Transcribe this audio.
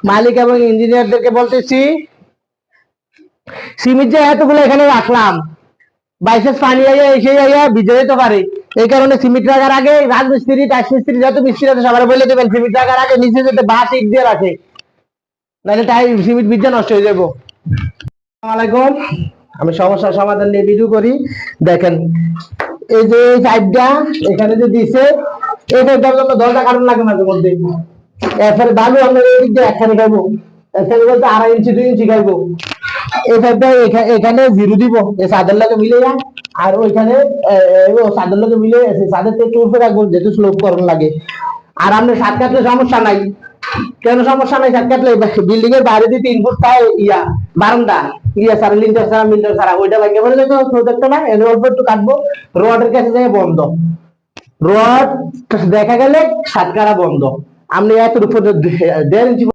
মালিক এবং ইঞ্জিনিয়ারদেরকে বলতেছি, সিমেন্ট যে এতগুলো এখানে রাখলাম, বাইশেষ পানি আইয়া এসে আইয়া ভিজে যেতে পারে। এই কারণে সিমেন্ট রাখার আগে রাজমিস্ত্রি টাইস মিস্ত্রি যত মিস্ত্রি আছে সবাই বলে দেবেন সিমেন্ট রাখার আগে নিচে যেতে বাঁশ ইট দিয়ে রাখে, নাহলে টাই সিমেন্ট ভিজে নষ্ট হয়ে যাবো। আসসালামাইকুম, আমি সমস্যার সমাধান নিয়ে ভিডিও করি। দেখেন এই যে এই সাইডটা এখানে যে দিছে, এই সাইডটার জন্য 10টা কারণ লাগে মাঝে মধ্যে। এরপরে বালু আমরা এই দিক দিয়ে একখানে খাইবো, এখানে বলতে 2.5 ইঞ্চি 2 ইঞ্চি খাইবো। এই সাইডটা এখানে জিরো দিব এই সাদের লাগে মিলে যায়, আর ওইখানে সাদের লাগে মিলে সাদের থেকে উপরে রাখবো যেহেতু স্লোপ করণ লাগে। আর আমরা সাত কাটলে সমস্যা নাই। কেন সমস্যা নাই? সাত কাটলে বিল্ডিং এর বাইরে দিয়ে 3 ফুট পায় বারান্দা সারা লিন্টার সারা মিন্টার সারা ওইটা ভাঙে পড়ে যেত, দেখতো না, এর অল্প একটু কাটবো, রডের কাছে যায় বন্ধ, রড দেখা গেলে সাত কাটা বন্ধ। আপনি এত উপর 1.5 ইঞ্চি